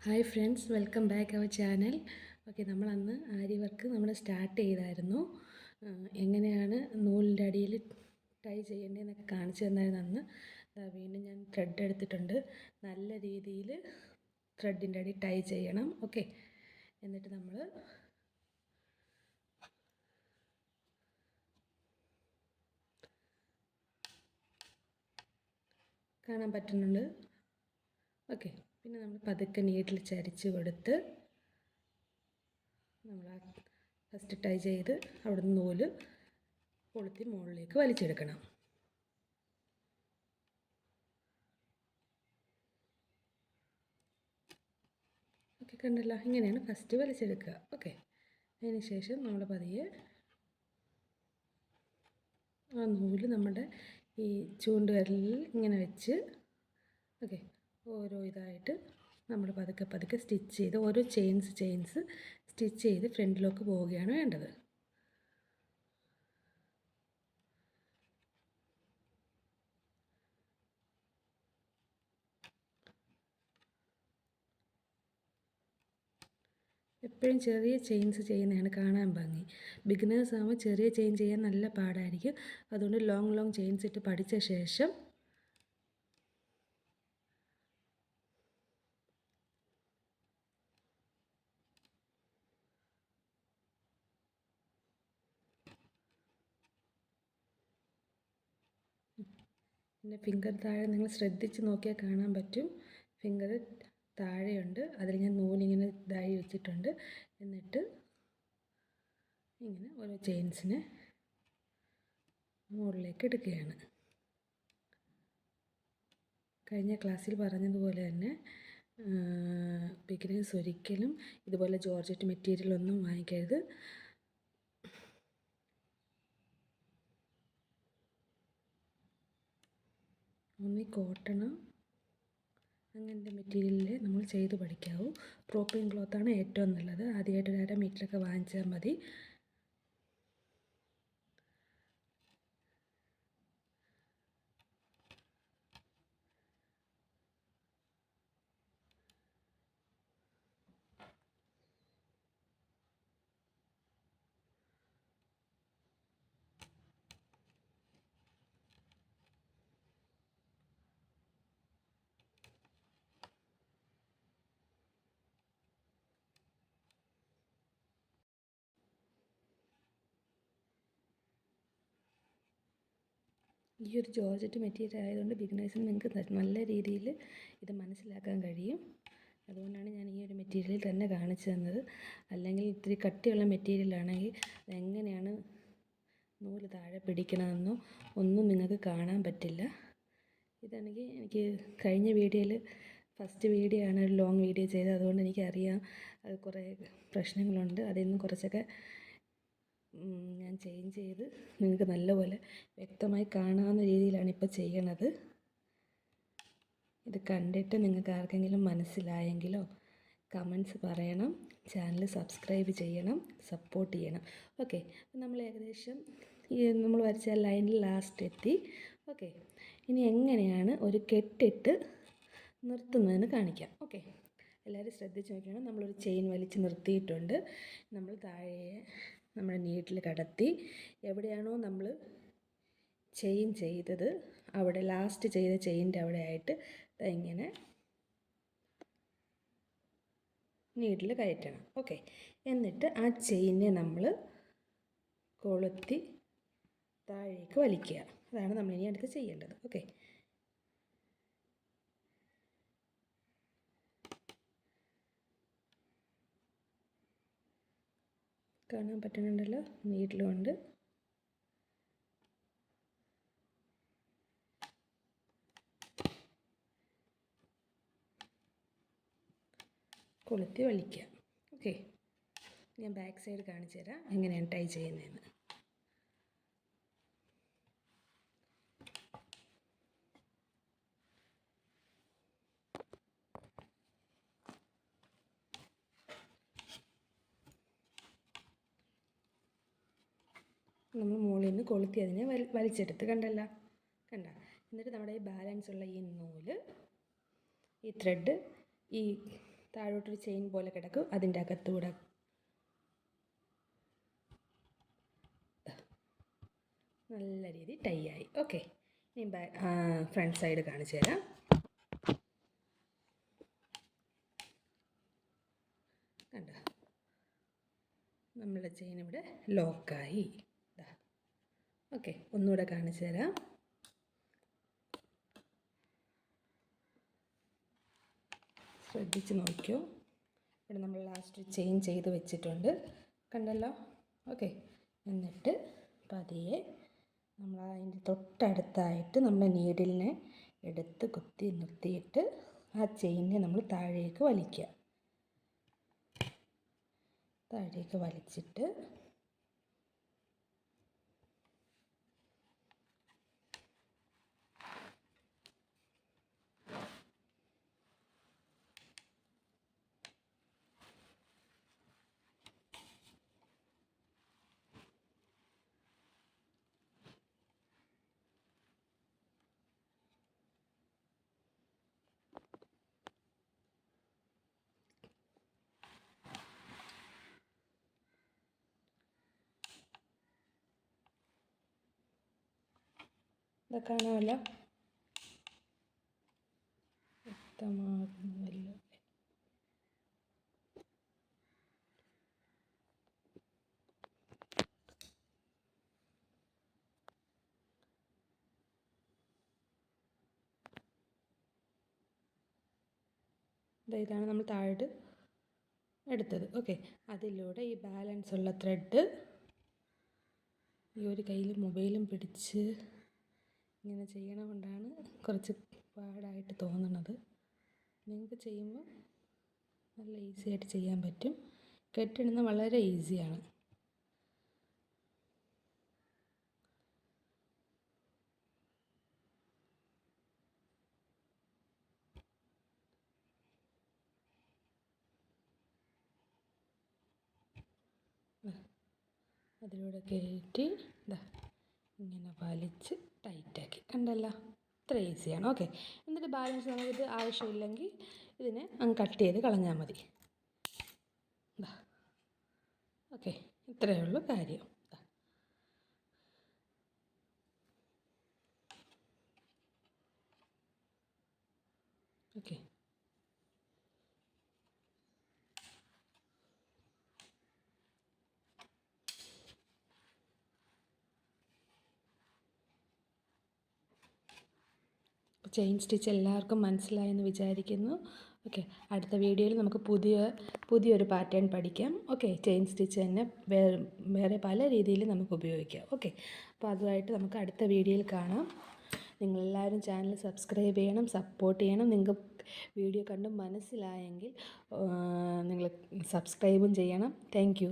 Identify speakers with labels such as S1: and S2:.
S1: Hi friends, welcome back our channel. Okay, നമ്മളന്ന് aari work നമ്മൾ start ചെയ്തായിരുന്നു. എങ്ങനെയാണ് നൂലിൻ്റെ അടിയിൽ ടൈ ചെയ്യേണ്ടതെന്നൊക്കെ കാണിച്ചു തന്നായിരുന്നു അന്ന്. വീണ്ടും ഞാൻ ത്രെഡ് എടുത്തിട്ടുണ്ട്. നല്ല രീതിയിൽ ത്രെഡിൻ്റെ അടി ടൈ ചെയ്യണം. ഓക്കെ, എന്നിട്ട് നമ്മൾ കാണാൻ പറ്റുന്നുണ്ട്. ഓക്കെ, പിന്നെ നമ്മൾ പതുക്കെ നീഡിൽ ചരിച്ച് കൊടുത്ത് നമ്മൾ ഫസ്റ്റ് ടൈ ചെയ്ത് അവിടെ നിന്ന് നൂല് കൊളുത്തി മുകളിലേക്ക് വലിച്ചെടുക്കണം. ഓക്കെ, കണ്ടല്ലോ, ഇങ്ങനെയാണ് ഫസ്റ്റ് വലിച്ചെടുക്കുക. ഓക്കെ, അതിന് ശേഷം നമ്മൾ പതിയെ ആ നൂല് നമ്മുടെ ഈ ചൂണ്ടുവിരലിൽ ഇങ്ങനെ വെച്ച് ഓക്കെ ഓരോ ഇതായിട്ട് നമ്മൾ പതുക്കെ പതുക്കെ സ്റ്റിച്ച് ചെയ്ത് ഓരോ ചെയിൻസ് സ്റ്റിച്ച് ചെയ്ത് ഫ്രണ്ടിലേക്ക് പോവുകയാണ് വേണ്ടത്. എപ്പോഴും ചെറിയ ചെയിൻസ് ചെയ്യുന്നതാണ് കാണാൻ ഭംഗി. ബിഗിനേഴ്സ് ആകുമ്പോൾ ചെറിയ ചെയിൻ ചെയ്യാൻ നല്ല പാടായിരിക്കും. അതുകൊണ്ട് ലോങ് ചെയിൻസ് ഇട്ട് പഠിച്ച ശേഷം പിന്നെ ഫിംഗർ താഴെ നിങ്ങൾ ശ്രദ്ധിച്ച് നോക്കിയാൽ കാണാൻ പറ്റും. ഫിംഗർ താഴെയുണ്ട്, അതിൽ ഞാൻ നൂലിങ്ങനെ ഇതായി വെച്ചിട്ടുണ്ട്. എന്നിട്ട് ഇങ്ങനെ ഓരോ ചെയിൻസിനെ മുകളിലേക്ക് എടുക്കുകയാണ്. കഴിഞ്ഞ ക്ലാസ്സിൽ പറഞ്ഞതുപോലെ തന്നെ ബിഗിനേഴ്സ് ഒരിക്കലും ഇതുപോലെ ജോർജറ്റ് മെറ്റീരിയൽ ഒന്നും വാങ്ങിക്കരുത്. ഒന്നി കോട്ടണോ അങ്ങനത്തെ മെറ്റീരിയലിൽ നമ്മൾ ചെയ്ത് പഠിക്കാവൂ. പ്രോപ്പീൻ ക്ലോത്താണ് ഏറ്റവും നല്ലത്. ആദ്യമായിട്ട് ഒരു 1/2 മീറ്ററൊക്കെ വാങ്ങിച്ചാൽ മതി. ഈ ഒരു ജോർജറ്റ് മെറ്റീരിയൽ ആയതുകൊണ്ട് ബിഗിനേഴ്സിന് നിങ്ങൾക്ക് നല്ല രീതിയിൽ ഇത് മനസ്സിലാക്കാൻ കഴിയും. അതുകൊണ്ടാണ് ഞാൻ ഈ ഒരു മെറ്റീരിയൽ തന്നെ കാണിച്ചു തന്നത്. അല്ലെങ്കിൽ ഇത്തിരി കട്ടിയുള്ള മെറ്റീരിയലാണെങ്കിൽ എങ്ങനെയാണ് നൂല് താഴെ പിടിക്കണമെന്നോ ഒന്നും നിങ്ങൾക്ക് കാണാൻ പറ്റില്ല. ഇതാണെങ്കിൽ എനിക്ക് കഴിഞ്ഞ വീഡിയോയിൽ ഫസ്റ്റ് വീഡിയോ ആണ് ഒരു ലോങ് വീഡിയോ ചെയ്തത്. അതുകൊണ്ട് എനിക്കറിയാം അത് കുറേ പ്രശ്നങ്ങളുണ്ട്. അതിൽ നിന്ന് കുറച്ചൊക്കെ ഞാൻ ചേഞ്ച് ചെയ്ത് നിങ്ങൾക്ക് നല്ലപോലെ വ്യക്തമായി കാണാവുന്ന രീതിയിലാണ് ഇപ്പോൾ ചെയ്യണത്. ഇത് കണ്ടിട്ട് നിങ്ങൾക്ക് ആർക്കെങ്കിലും മനസ്സിലായെങ്കിലോ കമൻസ് പറയണം. ചാനൽ സബ്സ്ക്രൈബ് ചെയ്യണം, സപ്പോർട്ട് ചെയ്യണം. ഓക്കെ, നമ്മൾ ഏകദേശം ഈ നമ്മൾ വരച്ച ലൈനിൽ ലാസ്റ്റ് എത്തി. ഓക്കെ, ഇനി എങ്ങനെയാണ് ഒരു കെട്ടിട്ട് നിർത്തുന്നതെന്ന് കാണിക്കാം. ഓക്കെ, എല്ലാവരും ശ്രദ്ധിച്ച് നോക്കണം. നമ്മളൊരു ചെയിൻ വലിച്ച് നിർത്തിയിട്ടുണ്ട്. നമ്മൾ താഴെ നമ്മുടെ നീഡിൽ കടത്തി എവിടെയാണോ നമ്മൾ ചെയിൻ ചെയ്തത് അവിടെ ലാസ്റ്റ് ചെയ്ത ചെയിൻ്റെ അവിടെ ആയിട്ട് ഇങ്ങനെ നീഡിൽ കയറ്റണം. ഓക്കെ, എന്നിട്ട് ആ ചെയിനെ നമ്മൾ കൊളുത്തി താഴേക്ക് വലിക്കുക. അതാണ് നമ്മളിനി അടുത്ത് ചെയ്യേണ്ടത്. ഓക്കെ, കാണാൻ പറ്റുന്നുണ്ടല്ലോ, നീഡിൽ കൊണ്ട് കൊളുത്തി വലിക്കുക. ഓക്കെ, ഞാൻ ബാക്ക് സൈഡ് കാണിച്ചു തരാം എങ്ങനെയാണ് ടൈ ചെയ്യുന്നതെന്ന്. നമ്മൾ മുകളിൽ നിന്ന് കൊളുത്തി അതിനെ വലിച്ചെടുത്ത് കണ്ട. എന്നിട്ട് നമ്മുടെ ഈ ബാലൻസ് ഉള്ള ഈ നൂല് ഈ ത്രെഡ് ഈ താഴോട്ടൊരു ചെയിൻ പോലെ കിടക്കും, അതിൻ്റെ അകത്തൂടെ നല്ല രീതിയിൽ ടൈ ആയി. ഓക്കെ, ഇനി ഫ്രണ്ട് സൈഡ് കാണിച്ചു തരാം. കണ്ടോ, നമ്മുടെ ചെയിൻ ഇവിടെ ലോക്കായി. ഓക്കെ, ഒന്നുകൂടെ കാണിച്ചു തരാം. ശ്രദ്ധിച്ച് നോക്കിയോ, ഇവിടെ നമ്മൾ ലാസ്റ്റ് ചെയിൻ ചെയ്ത് വെച്ചിട്ടുണ്ട്, കണ്ടല്ലോ. ഓക്കെ, എന്നിട്ട് പതിയെ നമ്മൾ അതിൻ്റെ തൊട്ടടുത്തായിട്ട് നമ്മൾ നീഡിലിനെ എടുത്ത് കുത്തി നിർത്തിയിട്ട് ആ ചെയിനിനെ നമ്മൾ താഴേക്ക് വലിക്കുക. താഴേക്ക് വലിച്ചിട്ട് ഇത് കാണാമല്ലോ, വ്യക്തമാകുന്നല്ലോ. ഇതാണ് നമ്മൾ താഴോട്ട് എടുത്തത്. ഓക്കെ, അതിലൂടെ ഈ ബാലൻസ് ഉള്ള ത്രെഡ് ഈ ഒരു കയ്യിൽ മൊബൈലും പിടിച്ച് ഇങ്ങനെ ചെയ്യണ കൊണ്ടാണ് കുറച്ച് പാടായിട്ട് തോന്നുന്നത്. നിങ്ങൾക്ക് ചെയ്യുമ്പോൾ നല്ല ഈസി ആയിട്ട് ചെയ്യാൻ പറ്റും. കെട്ടിടുന്നത് വളരെ ഈസിയാണ്. അതിലൂടെ കയറ്റി ഇങ്ങനെ വലിച്ച് ടൈറ്റാക്കി, കണ്ടല്ലോ, ഇത്ര ഈസിയാണ്. ഓക്കെ, എന്നിട്ട് ബാലൻസ് നമുക്കിത് ആവശ്യമില്ലെങ്കിൽ ഇതിനെ അങ്ങ് കട്ട് ചെയ്ത് കളഞ്ഞാൽ മതി. ഓക്കെ, ഇത്രയേ ഉള്ളൂ കാര്യം. ഓക്കെ, ചെയിൻ സ്റ്റിച്ച് എല്ലാവർക്കും മനസ്സിലായെന്ന് വിചാരിക്കുന്നു. ഓക്കെ, അടുത്ത വീഡിയോയിൽ നമുക്ക് പുതിയൊരു പാറ്റേൺ പഠിക്കാം. ഓക്കെ, ചെയിൻ സ്റ്റിച്ച് തന്നെ വേറെ പല രീതിയിൽ നമുക്ക് ഉപയോഗിക്കാം. ഓക്കെ, അപ്പോൾ അതുമായിട്ട് നമുക്ക് അടുത്ത വീഡിയോയിൽ കാണാം. നിങ്ങളെല്ലാവരും ചാനൽ സബ്സ്ക്രൈബ് ചെയ്യണം, സപ്പോർട്ട് ചെയ്യണം. നിങ്ങൾക്ക് വീഡിയോ കണ്ട് മനസ്സിലായെങ്കിൽ നിങ്ങൾ സബ്സ്ക്രൈബും ചെയ്യണം. Thank you.